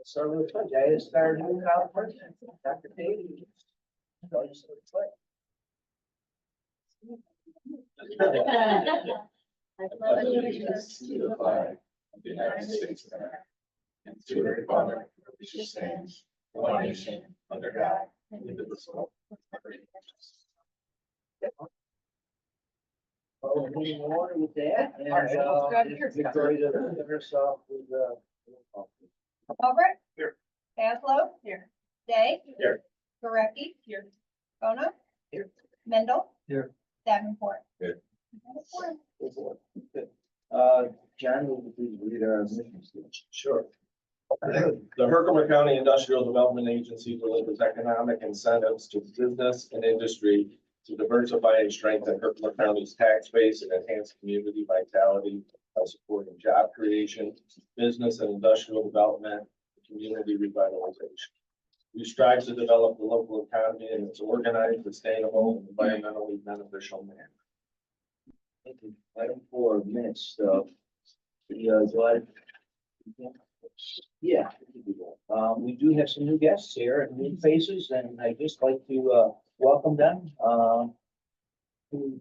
So real quick, I just started doing college president, Dr. Davey. So just real quick. I pledge allegiance to the flag of the United States of America and to the republic for which it stands, one nation, under God, indivisible, with liberty and justice. Well, we're moving on with that, and Victoria to start us off with Albrecht. Here. Haslow. Here. Day. Here. Gorecki. Here. Bono. Here. Mendel. Here. Davenport. Here. John, will you please read our mission statement? Sure. The Herkimer County Industrial Development Agency delivers economic incentives to business and industry to diversify and strengthen Herkimer County's tax base and enhance community vitality by supporting job creation, business and industrial development, and community revitalization. We strive to develop the local economy in its organized, sustainable, and environmentally beneficial manner. Thank you. Item 4, minutes, July. Yeah. We do have some new guests here and new faces, and I'd just like to, welcome them. Two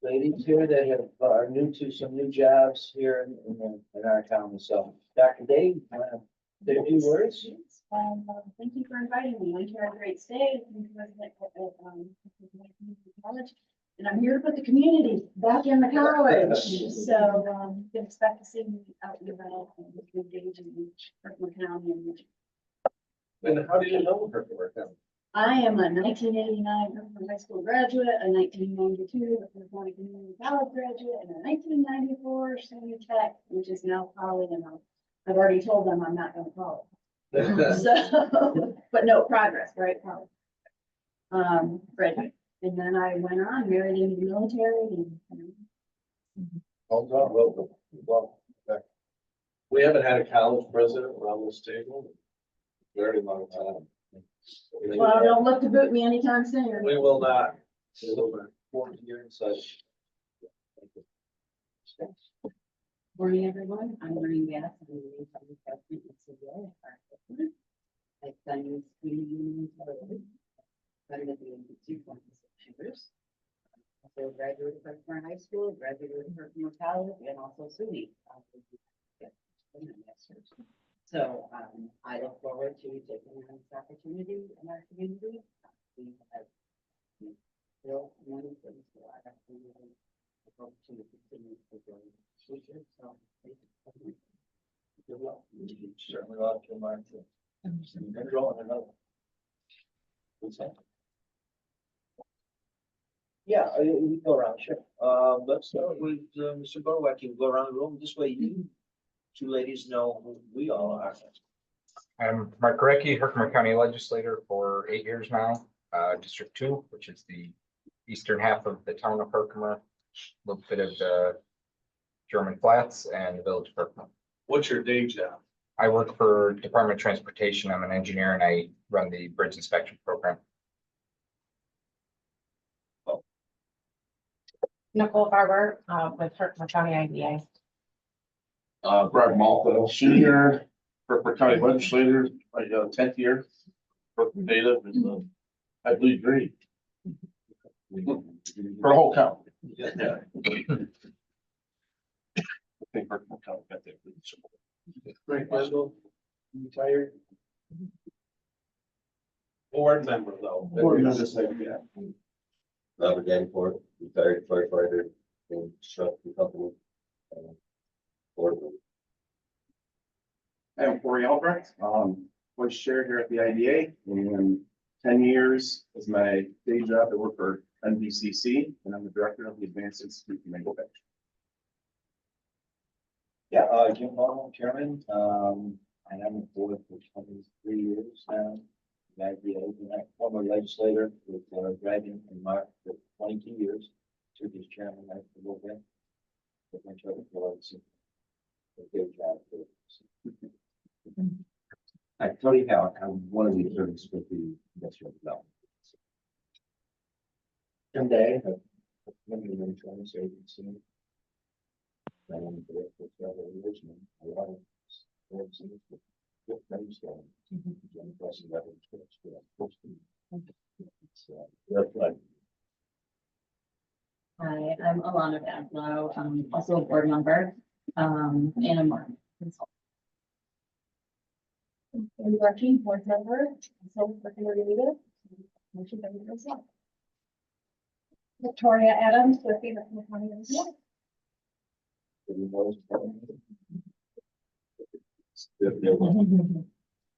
ladies here that have, are new to some new jobs here in our county. So, Dr. Dave, say a few words? Thank you for inviting me. I'm here at Great State, president of college, and I'm here to put the community back in the college. So, you can expect to see me out and about and engage in Herkimer County. And how do you know Herkimer County? I am a 1989 Herkimer High School graduate, a 1992 Herkimer County Community College graduate, and a 1994 Senior Tech, which is now Poly, and I've already told them I'm not going to call it. So, but no progress, right? Probably. Graduate. And then I went on, married into the military and. Well, we haven't had a college president around this table in a very long time. Well, don't look to boot me anytime soon. We will not. We will not. 4 years, such. Morning, everyone. I'm Maureen Bass. I'm the public president of CBA at Herkimer. I've done community union television. Started at the Institute for 26 years. Also graduated from Herkimer High School, graduated from Herkimer College, and also SUNY. So I look forward to taking on this opportunity in our community. We have built many things for our community. I hope to continue to grow in the future. So thank you. Good luck. You certainly like your mind too. And go on another. What's that? Yeah, we go around, sure. Let's start with Mr. Borowak. You can go around the room. This way you two ladies know who we all are. I'm Mark Gorecki, Herkimer County Legislator for 8 years now. District 2, which is the eastern half of the town of Herkimer, a little bit of the German Flats and the village of Herkimer. What's your day job? I work for Department of Transportation. I'm an engineer and I run the bridge inspection program. Nicole Barber with Herkimer County IDA. Brad Malta, senior Herkimer County legislator, 10th year. Herkimer data is, I believe, great. For the whole county. Yeah. I think Herkimer County got that. Frank Wendell, retired. Board member though. Board member. Just like, yeah. Robert Danforth, retired firefighter in construction company. Board member. I'm Corey Albrecht, vice chair here at the IDA, and 10 years is my day job. I work for NBCC, and I'm the director of the Advanced Institute for Manufacturing. Yeah, Jim Bono, chairman, and I'm on board for 23 years now. The IDA, and I'm former legislator with Dragon and Mark for 22 years. Took as chairman after a little bit. But my trouble was a good job. I tell you how, I'm one of the attorneys with the industrial development. Someday, I've been in the insurance agency. And for several years now, a lot of good things Donna Badlow, also a board member, and a marketing consultant. And Becky, board member, so working with you. Motion by yourself. Victoria Adams, with the Herkimer County Engineer.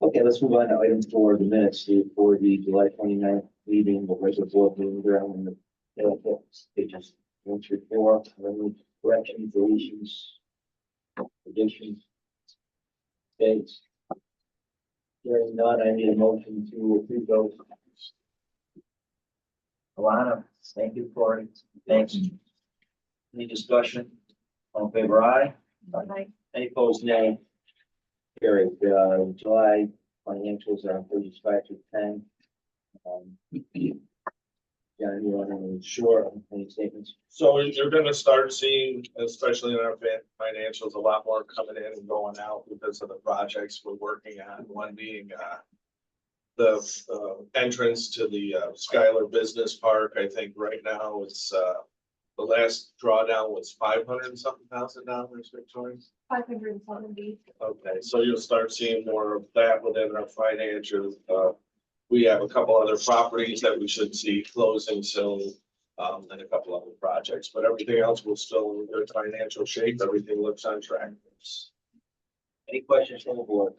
Okay, let's move on to item 4, the minutes for the July 29th meeting, the regular board meeting ground in the pages 1 through 4, any corrections, deletions, additions, dates. Hearing none, I need a motion to approve those. Alana, thank you, Corey. Thanks. Any discussion? All in favor, aye? Aye. Any opposed, nay? Carried. July financials are on pages 5 through 10. John, you want to ensure any statements? So you're gonna start seeing, especially in our financials, a lot more coming in and going out because of the projects we're working on. One being, the entrance to the Skylar Business Park. I think right now it's, the last drawdown was 500 and something $1,000, Victoria. 570. Okay, so you'll start seeing more of that within our financials. We have a couple other properties that we should see closing soon, and a couple other projects, but everything else will still in good financial shape. Everything looks on track. Any questions from the board?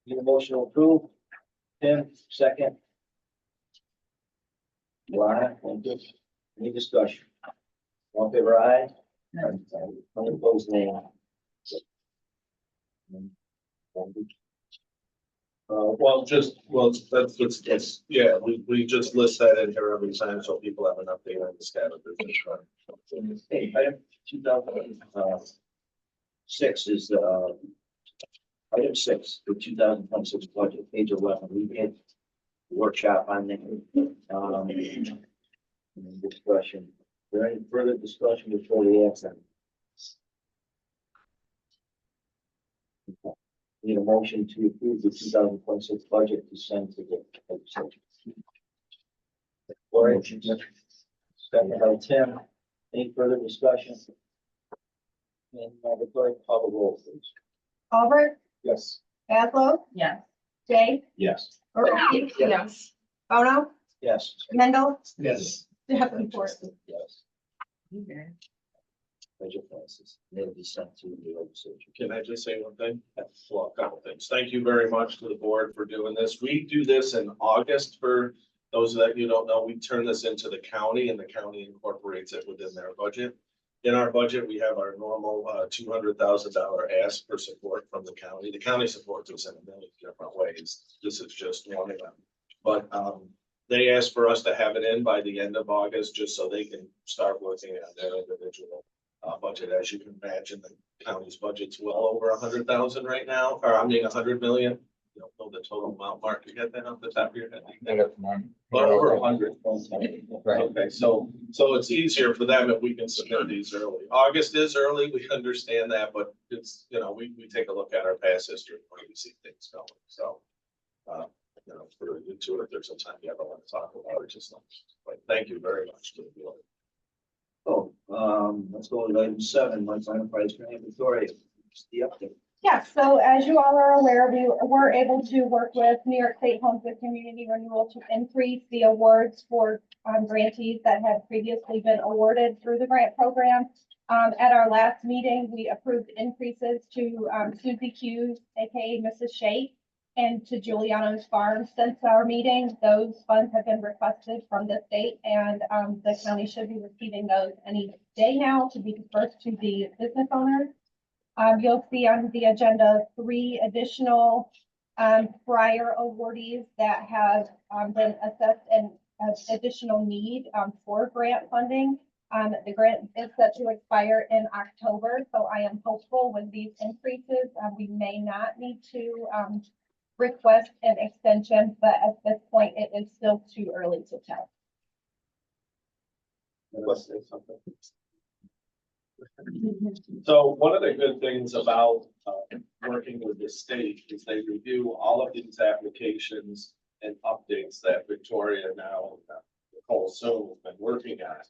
Need a motion to approve? Tim, second. Alana, thank you. Any discussion? All in favor, aye? Any opposed, nay? That's, yeah, we just list that in here every time, so people have an update on the status of this. Okay, item 2006 is item 6, the 2026 budget, page 11. We had a workshop on that. Discussion. Is there any further discussion before the action? Need a motion to approve the 2026 budget to send to the legislature. Corey, second by Tim. Any further discussion? And the clerk, call the roll, please. Albert, Yes. Badlow, Yes. Day, Yes. Moretti, Yes. Bono, Yes. Mendel, Yes. Davenport. Yes. Okay. Budget passes. They'll be sent to the legislature. Can I just say one thing? Well, a couple things. Thank you very much to the board for doing this. We do this in August. For those that you don't know, we turn this into the county and the county incorporates it within their budget. In our budget, we have our normal $200,000 ask for support from the county. The county supports us in a million different ways. This is just one of them. But they asked for us to have it in by the end of August, just so they can start working on their individual budget. As you can imagine, the county's budget's well over 100,000 right now, or I mean 100 million. You don't know the total amount, Mark, you get that off the top of your head? Well, over 100. Right. Okay, so it's easier for them if we can submit these early. August is early, we understand that, but it's, we take a look at our past history when we see things going, so. For you two, if there's some time you ever want to talk about it, just like, thank you very much to the board. Let's go to item 7, Life Enterprise Grant. Victoria, the update. Yeah, so as you all are aware, we were able to work with New York State Homes and Community Renewal to increase the awards for grantees that had previously been awarded through the grant program. At our last meeting, we approved increases to Susie Hughes, aka Mrs. Shea, and to Giuliano's Farm. Since our meeting, those funds have been requested from the state, and the county should be receiving those any day now to be dispersed to the business owners. You'll see on the agenda 3 additional prior awardees that have been assessed and additional need for grant funding. The grant is set to expire in October, so I am hopeful with these increases, we may not need to request an extension, but at this point, it is still too early to tell. Let's say something. So one of the good things about working with the state is they review all of these applications and updates that Victoria now, Nicole Soon has been working on.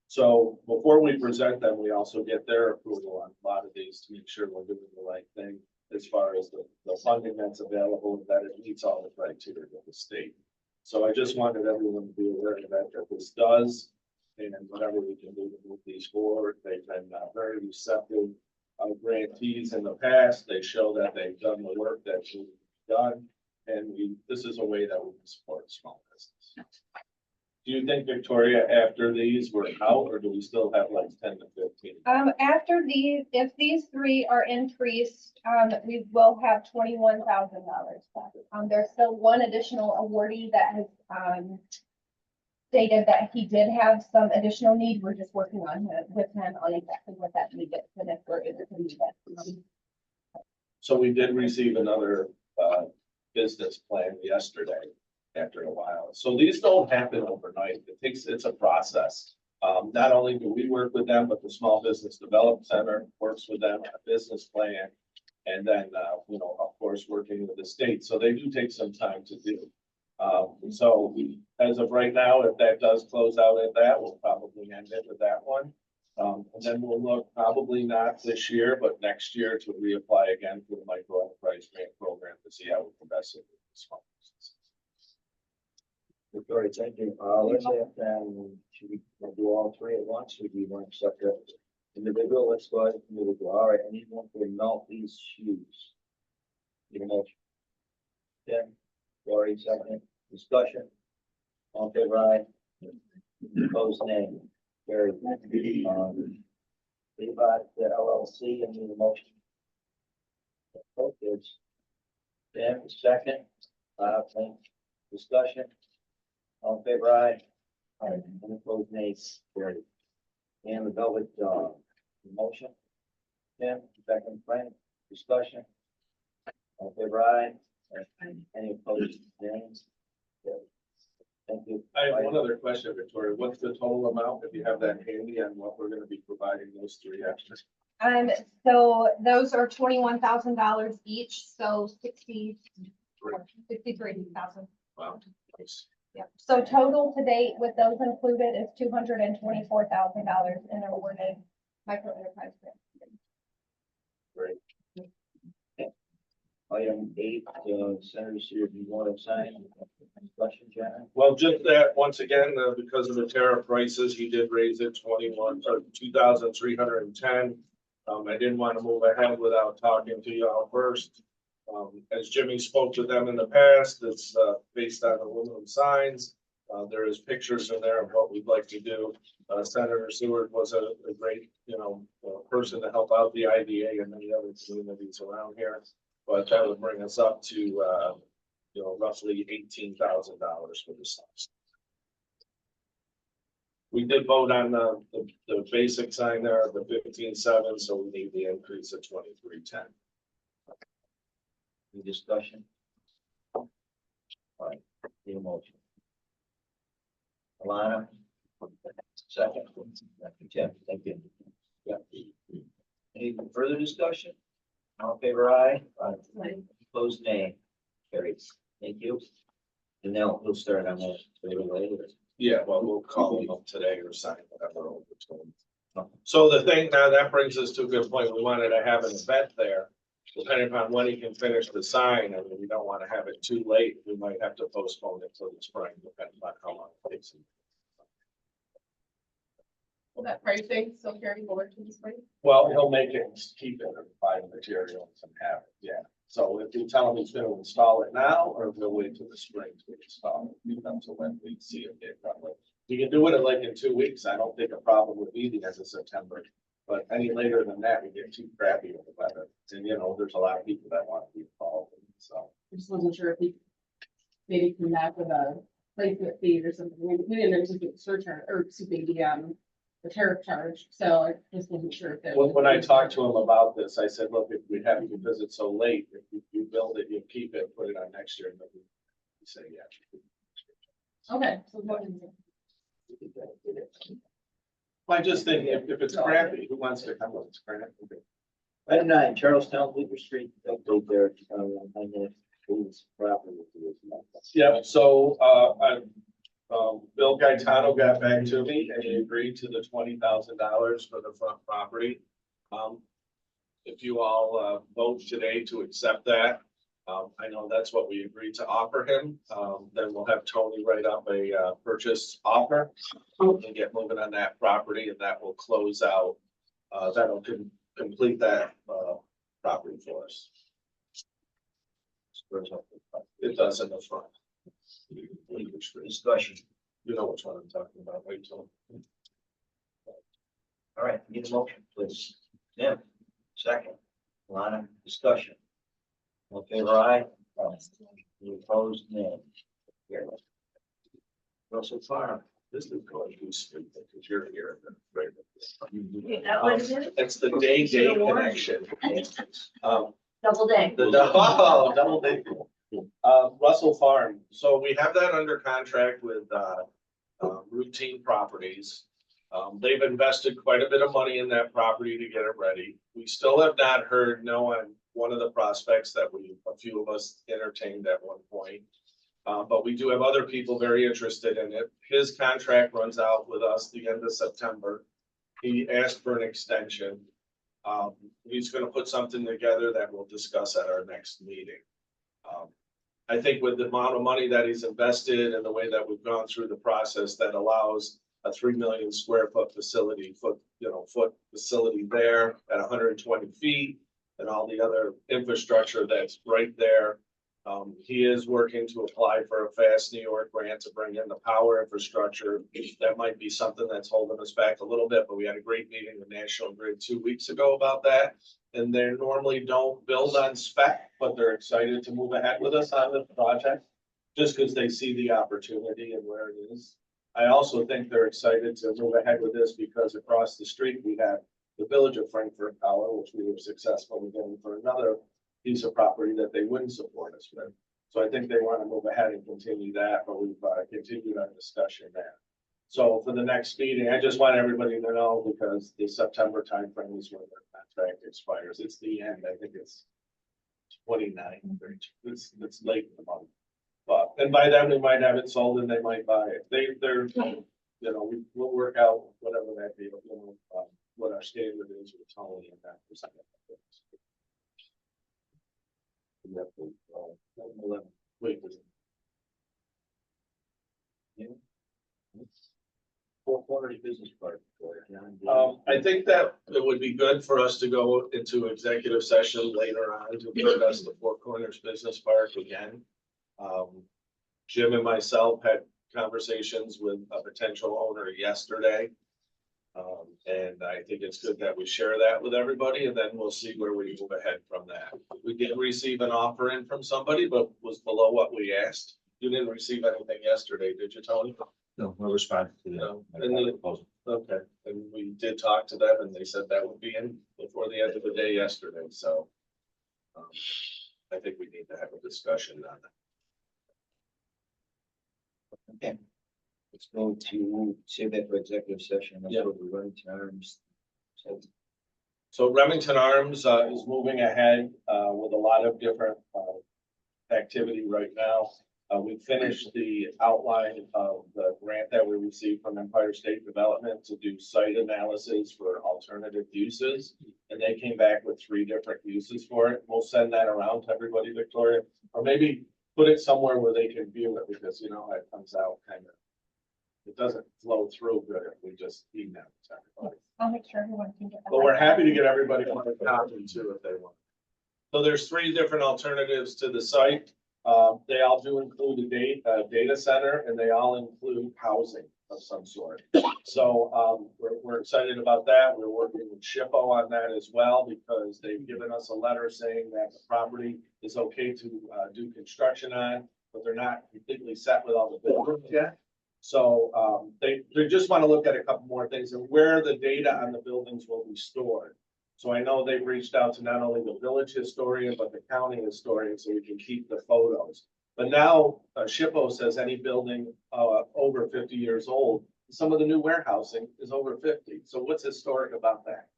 So before we present them, we also get their approval on a lot of these to make sure we're doing the right thing as far as the funding that's available, that it meets all the criteria of the state. So I just wanted everyone to be aware of that this does, and whatever we can do to move these forward. They've been very receptive grantees in the past. They show that they've done the work that we've done, and this is a way that we can support small business. Do you think, Victoria, after these we're out, or do we still have like 10 to 15? After these, if these three are increased, we will have $21,000 left. There's still one additional awardee that has, stated that he did have some additional need. We're just working on it with him on exactly what that need is and if we're able to meet that. So we did receive another business plan yesterday after a while. So these don't happen overnight. It's a process. Not only do we work with them, but the Small Business Development Center works with them on a business plan. And then, of course, working with the state. So they do take some time to do. So as of right now, if that does close out at that, we'll probably end it with that one. And then we'll look probably not this year, but next year to reapply again for the micro enterprise grant program to see how we can best support the small businesses. Victoria, thank you. Let's have, should we do all three at once, or do you want to separate individual? Let's go ahead and individual. All right, I need one for melt these shoes. Need a motion? Tim, Lori, second, discussion. All in favor, aye. Opposed, nay. Carried. Levi, the LLC, I need a motion. Okay. Tim, second, thanks. Discussion. All in favor, aye. Aye. Any opposed, nays, carried. And the Velvet Dog, motion. Tim, second, Frank, discussion. All in favor, aye. Any opposed, nays? Carried. Thank you. I have one other question, Victoria. What's the total amount, if you have that handy, on what we're going to be providing those three extras? So those are $21,000 each, so 63,000. Wow. Nice. Yep. So total to date with those included is $224,000 in awarded micro enterprise grants. Great. Item 8, Senators here, do you want to sign? Question, John? Well, just that, once again, because of the tariff prices, he did raise it 2,310. I didn't want to move ahead without talking to y'all first. As Jimmy spoke to them in the past, it's based on aluminum signs. There is pictures in there of what we'd like to do. Senator Seward was a great, person to help out the IDA and many other communities around here. But that would bring us up to, roughly $18,000 for the signs. We did vote on the basic sign there, the 15.7, so we need the increase of 23.10. Any discussion? All right, the motion. Alana? Second. Tim, thank you. Yeah. Any further discussion? All in favor, aye. Opposed, nay. Carried. Thank you. And now we'll start on that later. Yeah, well, we'll call them up today or sign whatever over to them. So the thing now, that brings us to a good point. We wanted to have an event there. Depending on when he can finish the sign, I mean, we don't want to have it too late. We might have to postpone it till the spring, depending on how long it takes him. Will that pricing still carry forward to the spring? Well, he'll make it, keep it, and buy the materials and have it, yeah. So if you tell him he's gonna install it now, or if he'll wait till the spring to install it, depends on when we see it get done. You can do it in like in 2 weeks. I don't think a problem with meeting as of September. But any later than that, we get too crappy with the weather. And there's a lot of people that want to be involved, so. I just wasn't sure if he maybe come back with a placement fee or something. We didn't know something surcharge or the tariff charge. So I just wasn't sure if that. When I talked to him about this, I said, look, if we have you visit so late, if you build it, you keep it, put it on next year. And then we say, yeah. Okay. So what is it? I just think if it's crappy, who wants to come when it's crappy? Item 9, Charlestown, Bleecker Street, update there. I know it's property. Yeah, so Bill Gaetano got back to me and he agreed to the $20,000 for the front property. If you all, vote today to accept that, I know that's what we agreed to offer him. Then we'll have Tony write up a, purchase offer and get moving on that property, and that will close out, that'll complete that, property for us. It does in the front. Discussion. You know which one I'm talking about, right, Tony? All right, need a motion, please. Tim, second. Lana, discussion. All in favor, aye. Any opposed, nay. Carried. Russell Farm. This is going to be stupid because you're here. Right? That was it? It's the day connection. Double day. Double day. Russell Farm. So we have that under contract with, Routine Properties. They've invested quite a bit of money in that property to get it ready. We still have not heard no on one of the prospects that a few of us entertained at one point. But we do have other people very interested in it. His contract runs out with us the end of September. He asked for an extension. He's gonna put something together that we'll discuss at our next meeting. I think with the amount of money that he's invested and the way that we've gone through the process, that allows a 3 million square foot facility, foot facility there at 120 feet and all the other infrastructure that's right there. He is working to apply for a Fast New York grant to bring in the power infrastructure. That might be something that's holding us back a little bit, but we had a great meeting with National Grid 2 weeks ago about that. And they normally don't build on spec, but they're excited to move ahead with us on the project just because they see the opportunity and where it is. I also think they're excited to move ahead with this because across the street, we have the Village of Frankfurt Tower, which we were successful in getting for another piece of property that they wouldn't support us with. So I think they want to move ahead and continue that, but we've continued our discussion there. So for the next meeting, I just want everybody to know because the September timeframe is when their contract expires. It's the end. I think it's 29. It's late in the month. But, and by then we might have it sold and they might buy it. They're, we'll work out whatever that deal, what our standard is with Tony and that. Wait, was it? Four Corners Business Park. I think that it would be good for us to go into executive session later on to discuss the Four Corners Business Park again. Jim and myself had conversations with a potential owner yesterday. And I think it's good that we share that with everybody and then we'll see where we move ahead from that. We did receive an offer in from somebody, but was below what we asked. You didn't receive anything yesterday, did you, Tony? No, no response to No. that. And okay, and we did talk to them and they said that would be in before the end of the day yesterday, so. I think we need to have a discussion on that. Okay. Let's go to save that for executive session. Let's Yeah. go to running terms. So Remington Arms is moving ahead with a lot of different activity right now. We finished the outline of the grant that we received from Empire State Development to do site analysis for alternative uses. And they came back with 3 different uses for it. We'll send that around to everybody, Victoria, or maybe put it somewhere where they can view it because, it comes out kind of, it doesn't flow through good if we just email it to everybody. I'll make sure everyone can get that. But we're happy to get everybody on a copy too if they want. So there's 3 different alternatives to the site. They all do include a data center and they all include housing of some sort. So we're excited about that. We're working with SHPO on that as well because they've given us a letter saying that the property is okay to do construction on, but they're not completely set with all the buildings yet. So they just want to look at a couple more things and where the data on the buildings will be stored. So I know they've reached out to not only the village historian, but the county historian, so we can keep the photos. But now SHPO says any building over 50 years old, some of the new warehousing is over 50. So what's historic about that?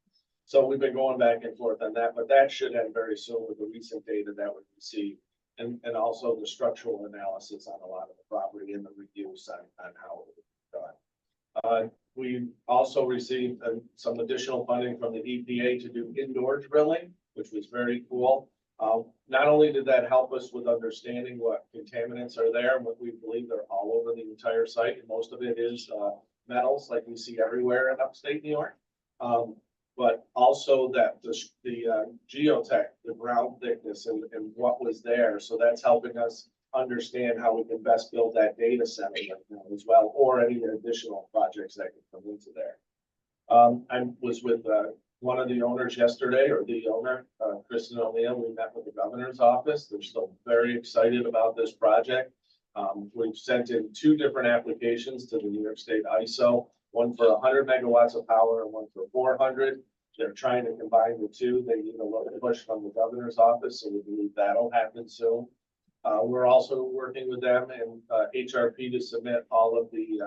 So we've been going back and forth on that, but that should end very soon with the recent data that we received. and also the structural analysis on a lot of the property and the reviews on how it was done. We also received some additional funding from the EPA to do indoor drilling, which was very cool. Not only did that help us with understanding what contaminants are there, but we believe they're all over the entire site, and most of it is metals like we see everywhere in upstate New York. But also that the geotech, the ground thickness and what was there. So that's helping us understand how we can best build that data center right now as well, or any additional projects that could come into there. I was with one of the owners yesterday, or the owner, Kristen O'Neill. We met with the governor's office. They're still very excited about this project. We've sent in 2 different applications to the New York State ISO, one for 100 megawatts of power and one for 400. They're trying to combine the 2. They need a little push from the governor's office, so we believe that'll happen soon. We're also working with them and HRP to submit all of the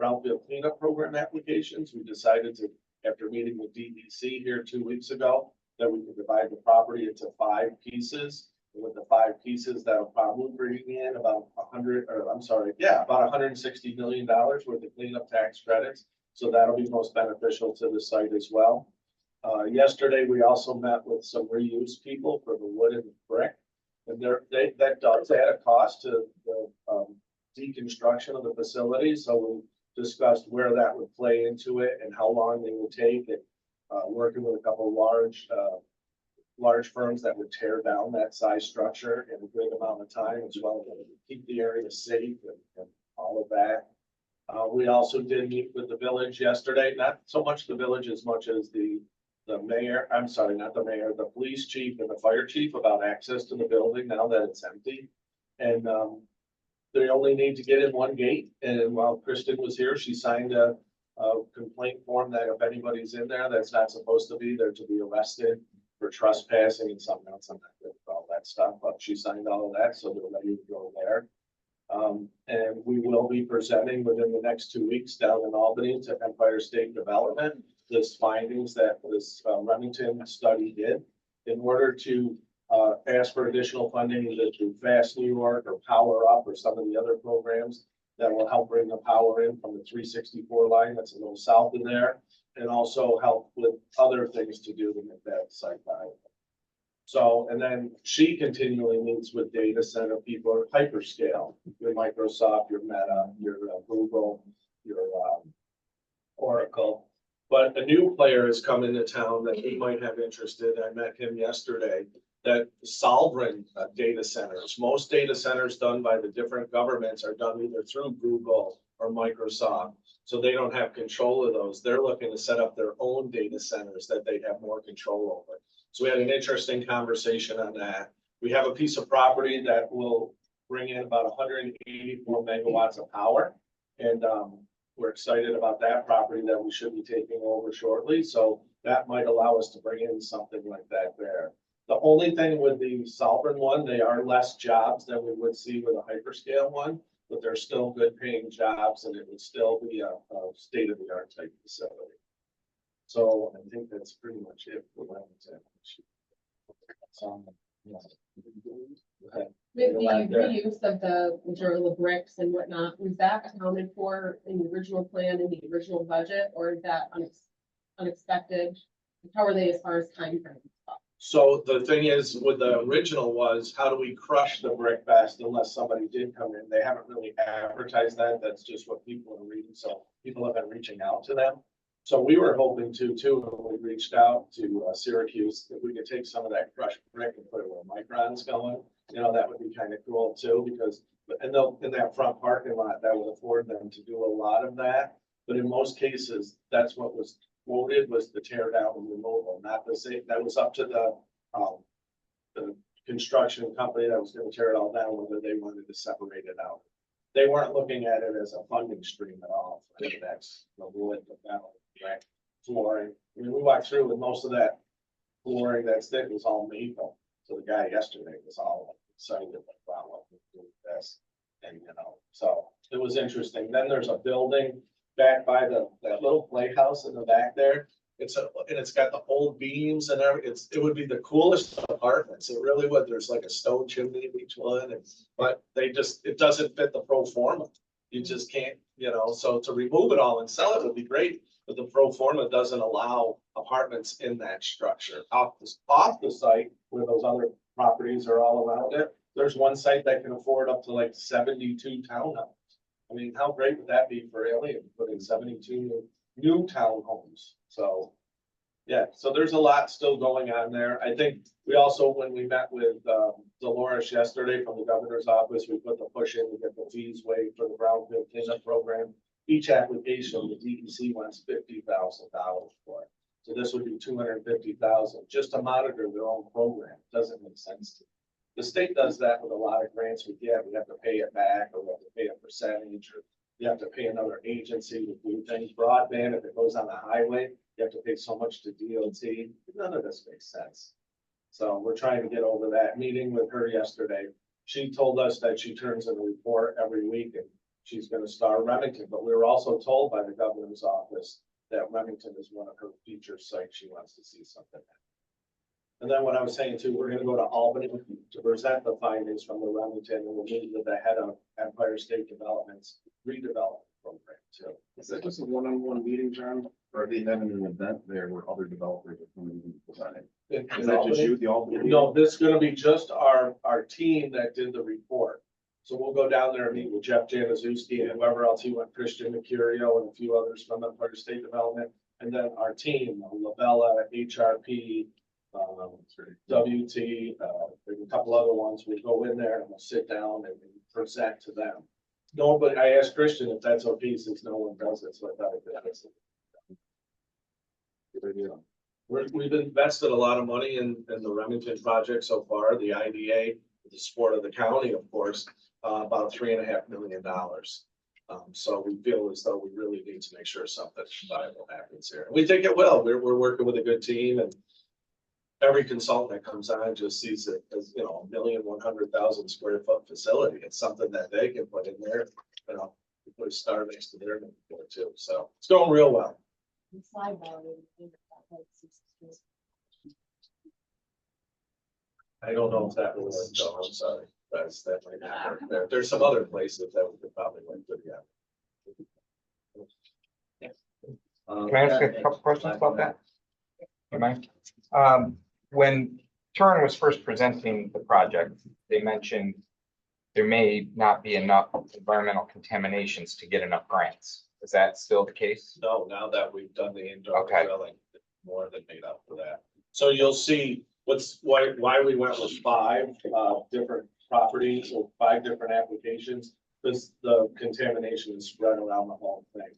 brownfield cleanup program applications. We decided to, after meeting with DEC here 2 weeks ago, that we could divide the property into 5 pieces. And with the 5 pieces, that'll probably bring in about about $160 million worth of cleanup tax credits. So that'll be most beneficial to the site as well. Yesterday, we also met with some reuse people for the wood and the brick. And that does add a cost to the deconstruction of the facility. So we discussed where that would play into it and how long they would take, and working with a couple of large firms that would tear down that size structure in a good amount of time, as well as keep the area safe and all of that. We also did meet with the village yesterday, not so much the village as much as the mayor, I'm sorry, not the mayor, the police chief and the fire chief about access to the building now that it's empty. And they only need to get in one gate. And while Kristen was here, she signed a complaint form that if anybody's in there that's not supposed to be there, to be arrested for trespassing and something else. I'm not good with all that stuff, but she signed all of that, so they're ready to go there. And we will be presenting within the next 2 weeks down in Albany to Empire State Development this findings that this Remington study did in order to ask for additional funding either through Fast New York or Power Up or some of the other programs that will help bring the power in from the 364 line that's a little south of there, and also help with other things to do to make that site viable. So, and then she continually meets with data center people at hyperscale, your Microsoft, your Meta, your Google, your Oracle. But a new player has come into town that he might have interested. I met him yesterday. That sovereign data centers, most data centers done by the different governments are done either through Google or Microsoft. So they don't have control of those. They're looking to set up their own data centers that they have more control over. So we had an interesting conversation on that. We have a piece of property that will bring in about 184 megawatts of power. And we're excited about that property that we should be taking over shortly. So that might allow us to bring in something like that there. The only thing with the sovereign one, they are less jobs than we would see with a hyperscale one, but they're still good paying jobs and it would still be a state of the art type facility. So I think that's pretty much it for Remington. With the reuse of the majority of the bricks and whatnot, was that accounted for in the original plan, in the original budget, or is that unexpected? How are they as far as time frame? So the thing is, with the original was, how do we crush the brick best unless somebody did come in? They haven't really advertised that. That's just what people are reading. So people have been reaching out to them. So we were hoping to too, when we reached out to Syracuse, if we could take some of that crushed brick and put it where Micron's going, you know, that would be kind of cool too, because in that front parking lot, that would afford them to do a lot of that. But in most cases, that's what was quoted, was the tear down and removal, not the same. That was up to the construction company that was going to tear it all down, whether they wanted to separate it out. They weren't looking at it as a funding stream at all. I think that's the wood, the metal, right? Flooring. I mean, we walked through with most of that flooring that's thick was all maple. So the guy yesterday was all excited, like, wow, what we do with this. And, you know, so it was interesting. Then there's a building back by that little playhouse in the back there. And it's got the old beams and everything. It would be the coolest apartments. It really would. There's like a stone chimney in each one, but it doesn't fit the pro forma. You just can't, so to remove it all and sell it would be great, but the pro forma doesn't allow apartments in that structure. Off the site where those other properties are all around it, there's one site that can afford up to like 72 townhomes. I mean, how great would that be for Alien, putting 72 new townhomes? So, yeah, so there's a lot still going on there. I think we also, when we met with Dolores yesterday from the governor's office, we put the push in to get the fees waived for the brownfield cleanup program. Each application, the DEC wants $50,000 for it. So this would be $250,000 just to monitor their own program. Doesn't make sense to me. The state does that with a lot of grants we get. We have to pay it back, or we have to pay a percentage, or you have to pay another agency to do things. Broadband, if it goes on the highway, you have to pay so much to DOT. None of this makes sense. So we're trying to get over that. Meeting with her yesterday, she told us that she turns in a report every week and she's going to start Remington. But we were also told by the governor's office that Remington is one of her feature sites. She wants to see something. And then what I was saying too, we're going to go to Albany to present the findings from the Remington, and we'll meet with the head of Empire State Development's redevelopment program too. Is that just a one-on-one meeting, John? Or are they having an event there where other developers are coming in to present it? Is that just you, the Albany? No, this is gonna be just our team that did the report. So we'll go down there and meet with Jeff Januszewski and whoever else he went, Christian Mercurio and a few others from Empire State Development. And then our team, Labella, HRP, WT, there's a couple other ones. We'll go in there and we'll sit down and present to them. No, but I asked Christian if that's okay, since no one does it, so I thought it did. We've invested a lot of money in the Remington project so far, the IDA, with the support of the county, of course, about $3.5 million. So we feel as though we really need to make sure something viable happens here. We think it will. We're working with a good team, and every consultant that comes on just sees it as, 1,100,000 square foot facility. It's something that they can put in there, put a star next to their name too. So it's going real well. I don't know if that was, no, I'm sorry. That might not work there. There's some other places that we could probably link to, yeah. Can I ask a couple questions about that? Am I? When Turin was first presenting the project, they mentioned there may not be enough environmental contaminations to get enough grants. Is that still the case? No, now that we've done the indoor Okay. drilling, more than made up for that. So you'll see why we went with 5 different properties or 5 different applications, because the contamination is spread around the whole thing.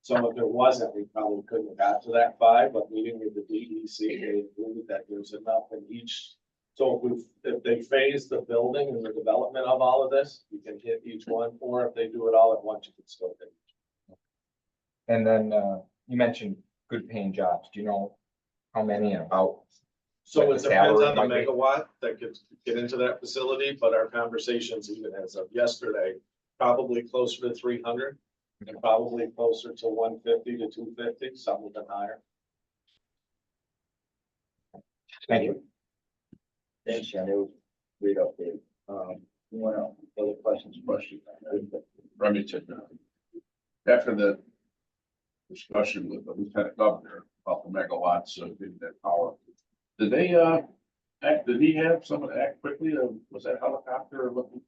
So if it wasn't, we probably couldn't have got to that 5, but meeting with the DEC, they agreed that there's enough in each. So if they phase the building and the development of all of this, you can hit each one, or if they do it all at once, you can still hit. And then you mentioned good paying jobs. Do you know how many and about? So What it the depends salary on the might be? megawatt that could get into that facility, but our conversations even as of yesterday, probably closer to 300 and probably closer to 150 to 250, some of them higher. Thank you. Thanks, Sean. It was a great update. Anyone else? Other questions? Remington. After the discussion with the lieutenant governor about the megawatts of that power, did they act? Did he have someone act quickly? Was that helicopter looking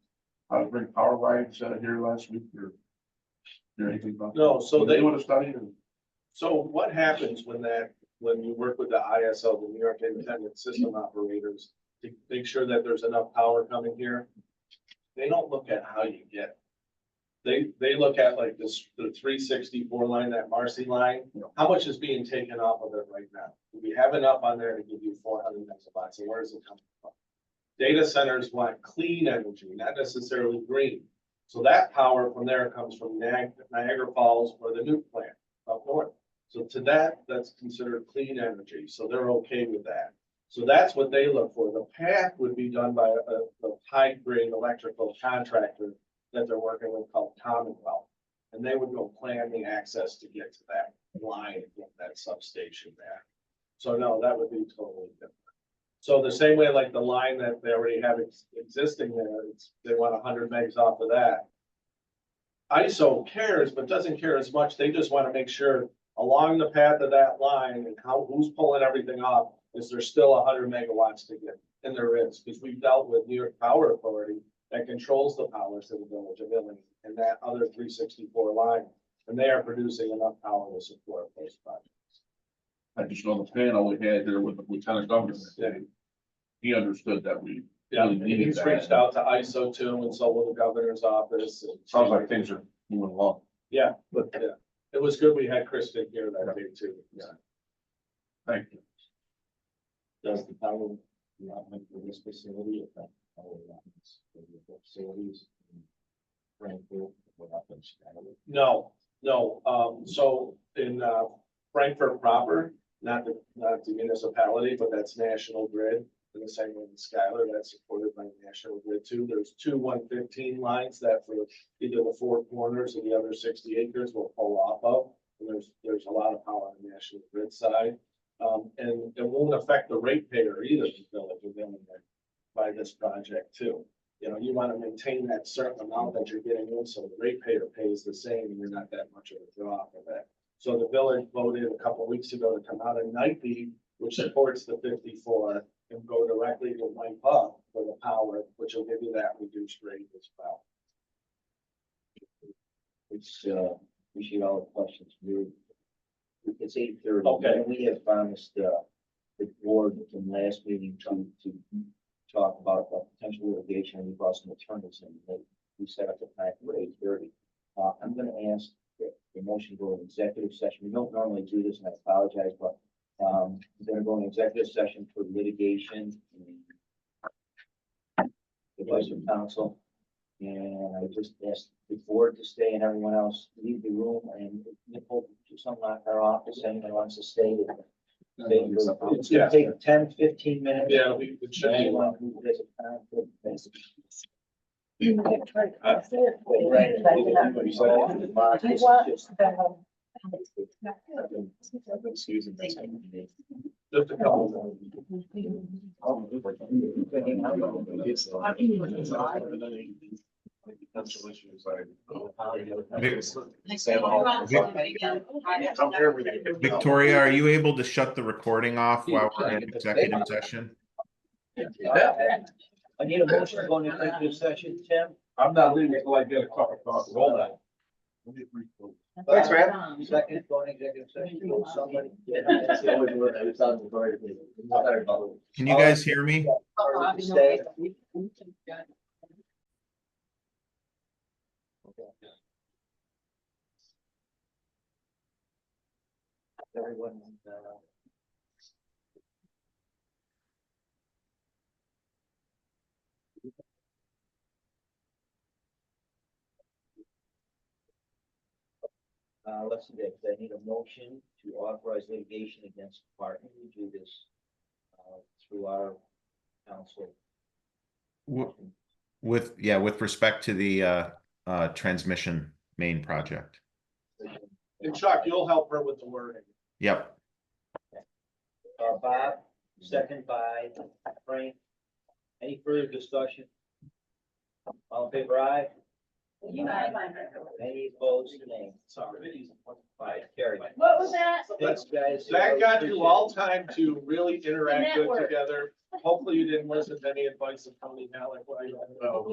how to bring power lines here last week? Or hear anything about? No, so Did they want to study it? So what happens when you work with the ISO, the New York Independent System Operators, to make sure that there's enough power coming here? They don't look at how you get it. They look at like the 364 line, that Marcy line, how much is being taken off of it right now? Do we have enough on there to give you 400 megawatts? And where is it coming from? Data centers want clean energy, not necessarily green. So that power from there comes from Niagara Falls or the nuke plant up north. So to that's considered clean energy. So they're okay with that. So that's what they look for. The path would be done by a high-grade electrical contractor that they're working with called Commonwealth. And they would go plan the access to get to that. line in that substation there. So no, that would be totally different. So the same way like the line that they already have existing there, they want 100 megs off of that. ISO cares, but doesn't care as much. They just want to make sure along the path of that line and who's pulling everything off, is there still 100 megawatts to get? And there is, because we've dealt with New York Power Authority that controls the power to the village of Ilion and that other 364 line. And they are producing enough power to support those projects. I just know the panel we had there with the lieutenant governor. Yeah. He understood that we. Yeah, really and needed he's that. reached out to ISO too, and so will the governor's office. And Sounds like things are moving along. yeah, but yeah, it was good. We had Kristen here that day too. Yeah. Thank you. Does the power allotment for this facility affect power allotments for the facilities in Frankfurt or up in Skyler? No, no. So in Frankfurt proper, not the municipality, but that's National Grid. In the same way in Skyler, that's supported by National Grid too. There's two 115 lines that for either the four corners or the other 60 acres will pull off of. And there's a lot of power on the National Grid side. And it won't affect the ratepayer either, the village of Ilion, by this project too. You know, you want to maintain that certain amount that you're getting in, so the ratepayer pays the same, and you're not that much of a draw for that. So the village voted a couple of weeks ago to come out of 90, which supports the 54, and go directly to wipe up for the power, which will give you that reduced rate as well. It's, appreciate all the questions. It's 8:30. Okay. And we have promised, the board in the last meeting to talk about the potential litigation and we brought some attorneys in. We set up the time for 8:30. I'm gonna ask the motion to go in executive session. We don't normally do this and I apologize, but we're gonna go in executive session for litigation. Advice from counsel. And I just asked the board to stay and everyone else leave the room and Nicole, to some like our office, anyone wants to stay. It's gonna take 10, 15 minutes. Yeah, it should be. Anyone who has a conflict, basically. Just a couple. Victoria, are you able to shut the recording off while we're in executive session? I need a motion to go into executive session, Tim. I'm not leaving until I get a cup of coffee. Hold on. Thanks, man. Second, going into executive session, somebody. Can you guys hear me? Stay. Everyone, let's see this. I need a motion to authorize litigation against Martin. We do this through our council. With respect to the transmission main project. And Chuck, you'll help her with the wording. Yep. Bob, second by Frank. Any further discussion? All in favor, aye? Any opposed, nay? Sorry. Aye, carry. What was that? Thanks, guys. That got you all time to really interact good together. Hopefully you didn't listen to any advice of Tony Malik. We'll all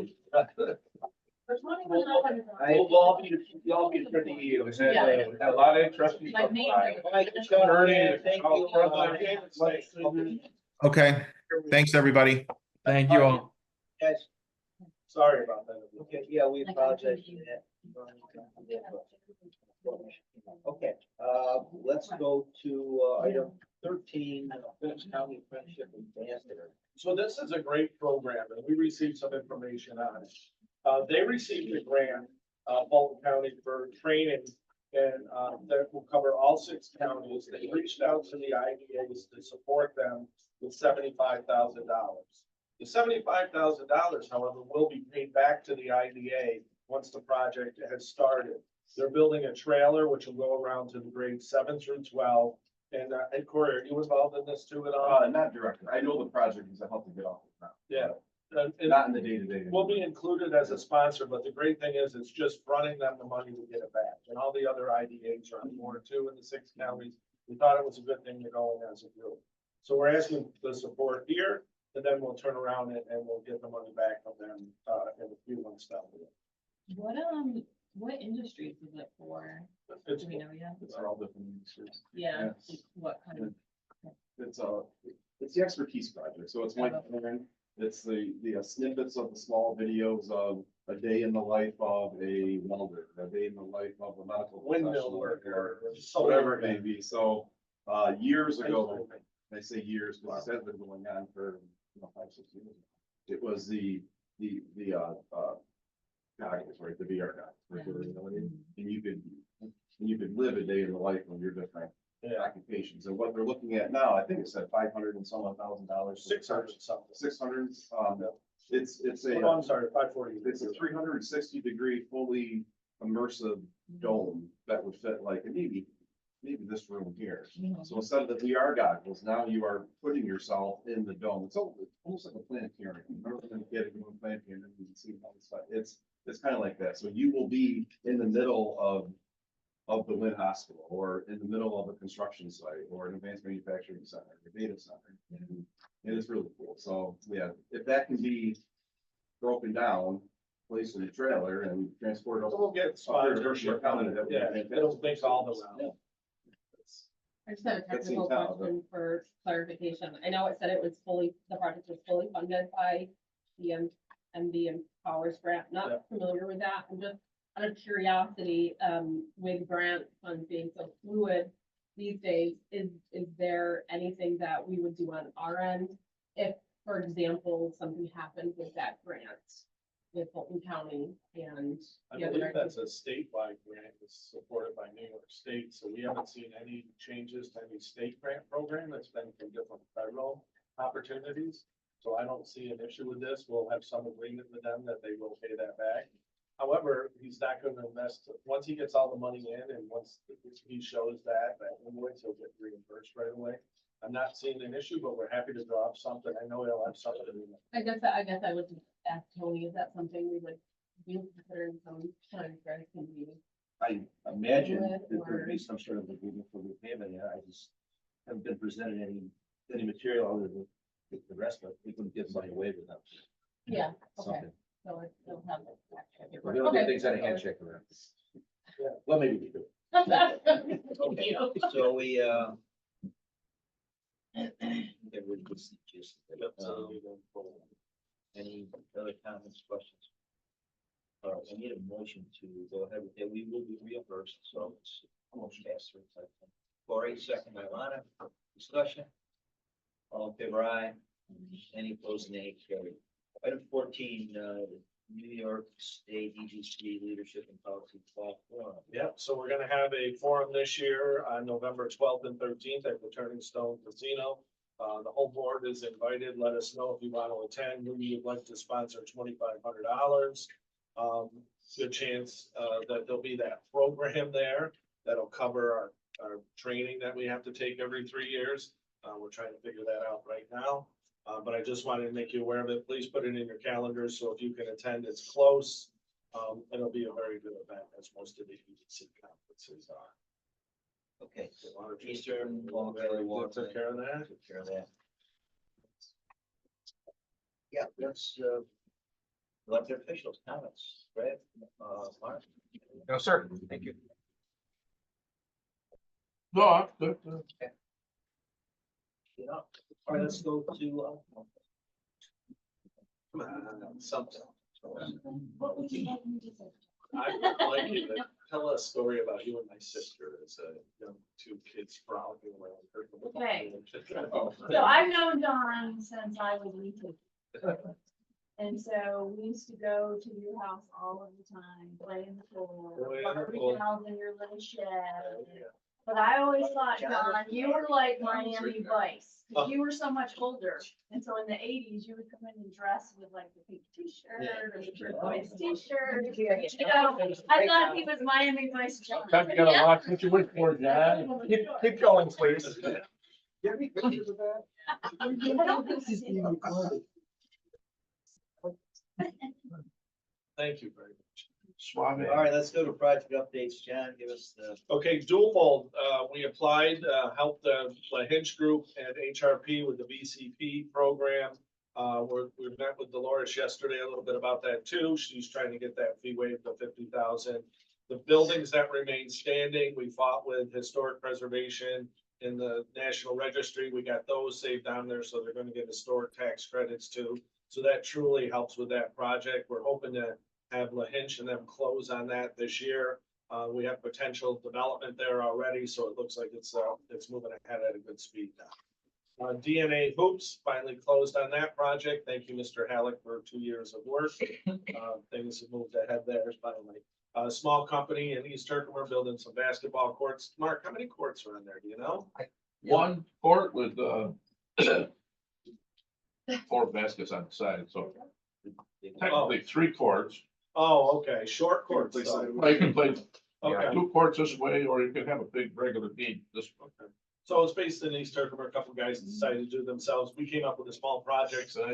be pretty you. A lot of interesting. Like me. Thank you. Okay. Thanks, everybody. Thank you all. Guys, Sorry about that. okay, yeah, we apologize for that. Okay, let's go to item 13, Phillips County Friendship Ambassador. So this is a great program and we received some information on it. They received a grant, Fulton County, for training and that will cover all 6 counties. They reached out to the IDAs to support them with $75,000. The $75,000, however, will be paid back to the IDA once the project has started. They're building a trailer which will go around to the grades 7 through 12. And Corey, are you involved in this too at all? Not directly. I know the project because I helped to get off the ground. Yeah. And Not in the day-to-day. we'll be included as a sponsor, but the great thing is it's just fronting them the money to get it back. And all the other IDAs are on board too in the 6 counties. We thought it was a good thing to go in as a group. So we're asking the support here, and then we'll turn around and we'll get the money back from them, in a few months down the road. What industries is it for? It's, Do we know yet? It's all different industries. Yeah, Yes. what kind of? It's the expertise project, so it's like, it's the snippets of the small videos of a day in the life of a welder, a day in the life of a medical windmill professional, worker. or whatever it may be, so, years ago, I say years, because it has been going on for, 5, 6 years. It was the goggles, right, the VR goggles, and you could live a day in the life of your different occupations, and what they're looking at now, I think it said $500 and some odd $1,000. 600 something. 600, it's Oh, I'm sorry, 540. it's a 360-degree, fully immersive dome that would fit like maybe this room here. So instead of the VR goggles, now you are putting yourself in the dome. It's almost like a planetarium. Remember when you get it in a planetarium, you can see all this stuff. It's kind of like that. So you will be in the middle of the Wynn Hospital, or in the middle of a construction site, or an advanced manufacturing center, or data center. And it is really cool. So yeah, if that can be broken down, placed in a trailer and transported. So we'll get Up sponsors. here, Hershey County, that would be Yeah, fantastic. it'll make all the round. I just have a That seems technical how, question for clarification. I know it said the project was fully funded by the MB and Powers grant. Yeah. Not familiar with that. I'm just out of curiosity, with grant funds being so fluid these days, is there anything that we would do on our end if, for example, something happened with that grant with Fulton County and I the other? believe that's a statewide grant that's supported by New York State, so we haven't seen any changes to any state grant program. That's been from different federal opportunities. So I don't see an issue with this. We'll have some agreement with them that they will pay that back. However, he's not going to invest, once he gets all the money in and once he shows that invoice, he'll get reimbursed right away. I'm not seeing an issue, but we're happy to draw up something. I know he'll have something. I guess I would just ask Tony, is that something we would be considering some time grants can be? I imagine that there would be some sort of agreement for repayment, yeah, I just haven't been presented any material other than the rest, but we couldn't give money away with them. Yeah, okay, Something. so it'll have. We don't do things on a handshake around. Yeah. Well, maybe we do. Okay. So we, there was just, any other comments, questions? All right, I need a motion to go ahead with that. We will be reimbursed, so it's a motion passed through. Corey, second by Lana, discussion. All in favor, aye. Any opposed, nay, carried. Item 14, New York State EGC Leadership and Policy Fall Forum. Yep, so we're gonna have a forum this year on November 12th and 13th at the Turning Stone Casino. The whole board is invited. Let us know if you want to attend. We would like to sponsor $2,500. Good chance that there'll be that program there that'll cover our training that we have to take every 3 years. We're trying to figure that out right now. But I just wanted to make you aware of it. Please put it in your calendars. So if you can attend, it's close. It'll be a very good event, as most of the EDC conferences are. Okay, so Eastern Long Valley Water. Took care of that. Took care of that. Yeah, let's, elected officials, comments, Brad, Mark. No, sir. Thank you. No, I'm good. You know, all right, let's go to, something. What would you like me to say? I would like you to tell us a story about you and my sister as a young 2 kids frolicking around. Okay. Oh. So I've known Don since I was little. And so we used to go to your house all of the time, play in the pool, Play in the barbecue pool. out in your little shed. But I always thought, John, you were like Miami Vice, 'cause you were so much older. And so in the eighties, you would come in and dress with like the pink t-shirt or the turquoise t-shirt. You know, I thought he was Miami Vice John. Sometimes you gotta watch what you wish for, John. Keep going, please. Get me pictures of that? Thank you very much. Suave. All right, let's go to project updates. John, give us the. Okay, dual fold, we applied, helped the Hinge Group and HRP with the VCP program. We met with Dolores yesterday a little bit about that too. She's trying to get that fee waived to 50,000. The buildings that remain standing, we fought with historic preservation in the National Registry. We got those saved down there, so they're gonna get historic tax credits too. So that truly helps with that project. We're hoping to have La Hinch and them close on that this year. We have potential development there already, so it looks like it's moving ahead at a good speed now. DNA Hoops finally closed on that project. Thank you, Mr. Halleck, for 2 years of work. Things have moved ahead there finally. A small company in East Herkimer building some basketball courts. Mark, how many courts are in there? Do you know? One court with, 4 baskets on the side, so technically 3 courts. Oh, okay, short courts. though. Well, you can play Okay. 2 courts this way, or you can have a big regular game this way. So it's based in East Herkimer. A couple guys decided to do it themselves. We came up with a small project so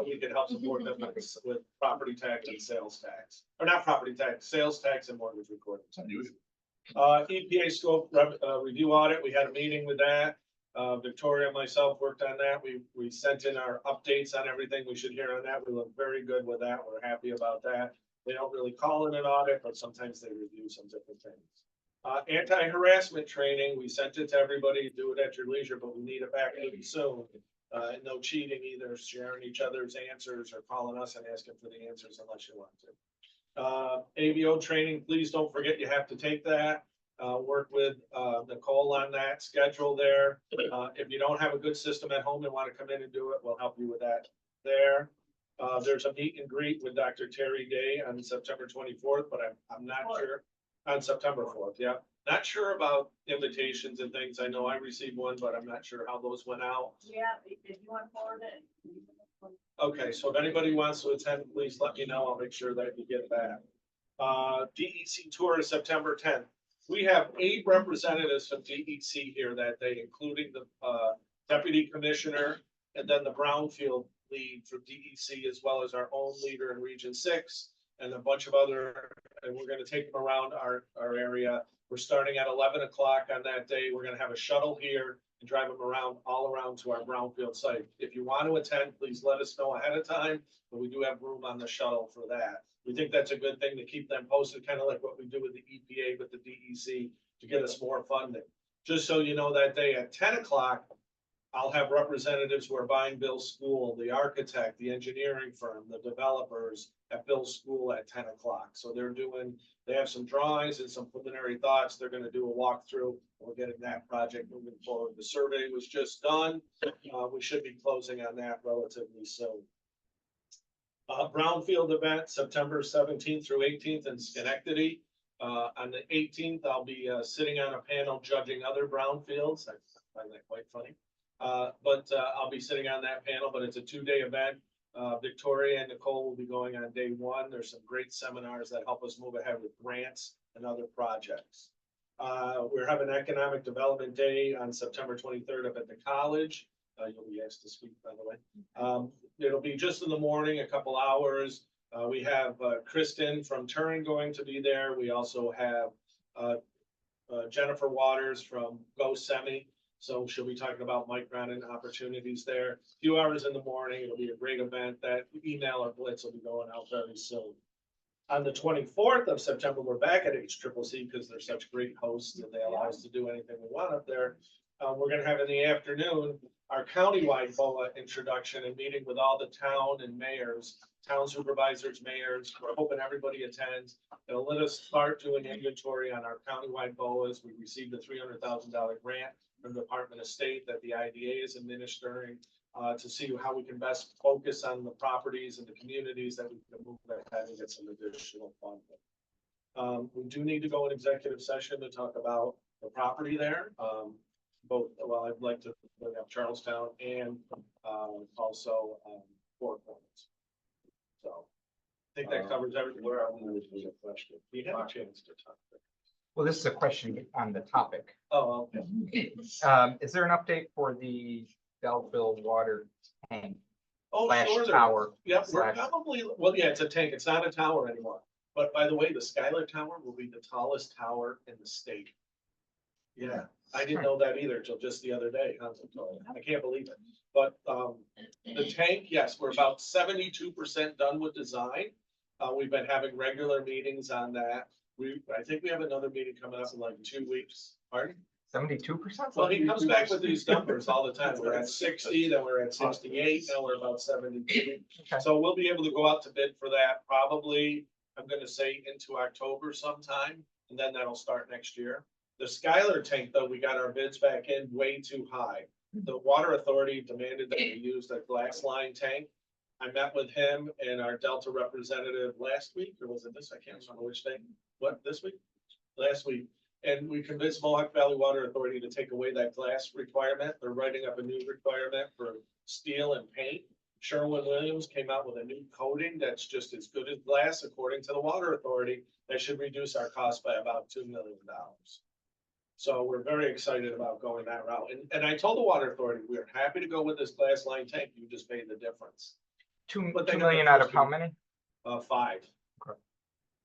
we could help support them with property tax and sales tax. Or not property tax, sales tax and mortgage recording. It's unusual. EPA scope review audit, we had a meeting with that. Victoria and myself worked on that. We sent in our updates on everything. We should hear on that. We look very good with that. We're happy about that. They don't really call it an audit, but sometimes they review some different things. Anti-harassment training, we sent it to everybody, do it at your leisure, but we need it back really soon. And no cheating either, sharing each other's answers or calling us and asking for the answers unless you want to. ABO training, please don't forget you have to take that. Work with Nicole on that schedule there. If you don't have a good system at home and want to come in and do it, we'll help you with that there. There's a meet and greet with Dr. Terry Day on September 24th, but I'm not sure. On September 4th, yeah. Not sure about invitations and things. I know I received one, but I'm not sure how those went out. Yeah, if you want to forward it. Okay, so if anybody wants to attend, please let me know. I'll make sure that you get that. DEC tour is September 10th. We have 8 representatives from DEC here that day, including the deputy commissioner and then the brownfield lead from DEC, as well as our own leader in Region 6 and a bunch of other, and we're gonna take them around our area. We're starting at 11 o'clock on that day. We're gonna have a shuttle here and drive them all around to our brownfield site. If you want to attend, please let us know ahead of time, but we do have room on the shuttle for that. We think that's a good thing to keep them posted, kind of like what we do with the EPA, with the DEC, to get us more funding. Just so you know, that day at 10 o'clock, I'll have representatives who are buying Bill's school, the architect, the engineering firm, the developers at Bill's school at 10 o'clock. So they have some drawings and some preliminary thoughts. They're gonna do a walkthrough. We're getting that project moving forward. The survey was just done. We should be closing on that relatively soon. Brownfield event, September 17th through 18th in Schenectady. On the 18th, I'll be sitting on a panel judging other brownfields. I find that quite funny. But I'll be sitting on that panel, but it's a 2-day event. Victoria and Nicole will be going on day 1. There's some great seminars that help us move ahead with grants and other projects. We're having Economic Development Day on September 23rd up at the college. You'll be asked to speak, by the way. It'll be just in the morning, a couple hours. We have Kristen from Turin going to be there. We also have Jennifer Waters from Go Semi. So she'll be talking about micron and opportunities there. A few hours in the morning, it'll be a great event. That email or blitz will be going out very soon. On the 24th of September, we're back at HCCC because they're such great hosts and they allow us to do anything we want up there. We're gonna have in the afternoon our countywide BOA introduction and meeting with all the town and mayors, town supervisors, mayors. We're hoping everybody attends. It'll let us start doing inventory on our countywide BOAs. We received a $300,000 grant from the Department of State that the IDA is administering to see how we can best focus on the properties and the communities that we can move ahead and get some additional funding. We do need to go in executive session to talk about the property there. Both, well, I'd like to look up Charlestown and, also, Four Corners. So I think that covers everything. Where are we with the question? You have a chance to talk. Well, this is a question on the topic. Oh, okay. Is there an update for the Belleville water tank Oh, slash sure. tower? Yeah, we're slash- probably, well, yeah, it's a tank. It's not a tower anymore. But by the way, the Skylar Tower will be the tallest tower in the state. Yeah, I didn't know that either till just the other day. I can't believe it. But, the tank, yes, we're about 72% done with design. We've been having regular meetings on that. I think we have another meeting coming up in like 2 weeks. Pardon? 72%? Well, he comes back with these numbers all the time. We're at 60, then we're at 68, now we're about 72. Okay. So we'll be able to go out to bid for that probably, I'm gonna say into October sometime, and then that'll start next year. The Skylar tank, though, we got our bids back in way too high. The water authority demanded that we use a glass line tank. I met with him and our Delta representative last week, or was it this? I can't remember which day. What, this week? Last week. And we convinced Mohawk Valley Water Authority to take away that glass requirement. They're writing up a new requirement for steel and paint. Sherwin-Williams came out with a new coating that's just as good as glass, according to the Water Authority. That should reduce our cost by about $2 million. So we're very excited about going that route. And I told the Water Authority, we're happy to go with this glass line tank. You just pay the difference. Two But they got million the out of first how two. many? 5. Okay.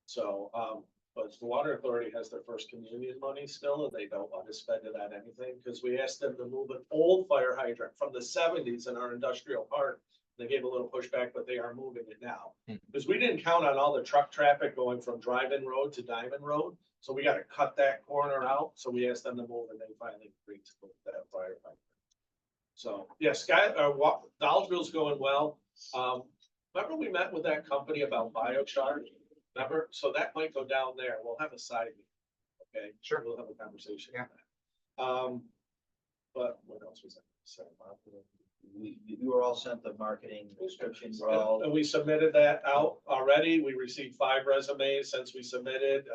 So, but the Water Authority has their first communion money still, and they don't want to spend it on anything, because we asked them to move an old fire hydrant from the 70s in our industrial park. They gave a little pushback, but they are moving it now. Because we didn't count on all the truck traffic going from Drive-In Road to Diamond Road, so we got to cut that corner out. So we asked them to move, and they finally agreed to move that fire hydrant. So, yeah, Dollarville's going well. Remember we met with that company about biochar? Remember? So that might go down there. We'll have a side meeting. Okay? Sure. We'll have a conversation. Yeah. On that. But what else was I saying? You were all sent the marketing descriptions, we're all. And we submitted that out already. We received 5 resumes since we submitted.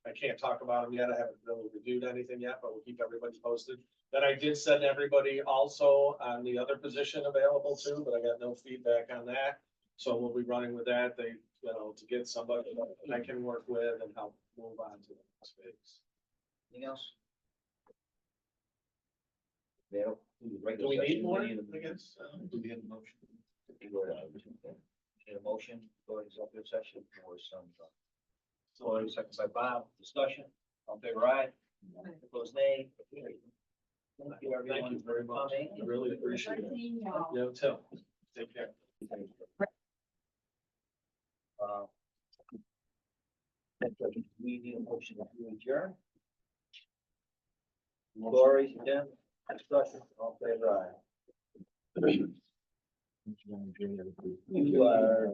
I can't talk about them yet. I haven't really reviewed anything yet, but we'll keep everybody posted. Then I did send everybody also on the other position available too, but I got no feedback on that. So we'll be running with that. To get somebody that I can work with and help move on to the next phase. Anything else? Do Do we need more? I guess. Do we have a motion? Need a motion, go to executive session for some. So, second by Bob, discussion, on favor aye, opposed nay. Thank you, everyone. Thank you very much. I really appreciate it. Yeah, Tim, take care. We need a motion to adjourn. Lori, Tim, discussion, on favor aye. You are.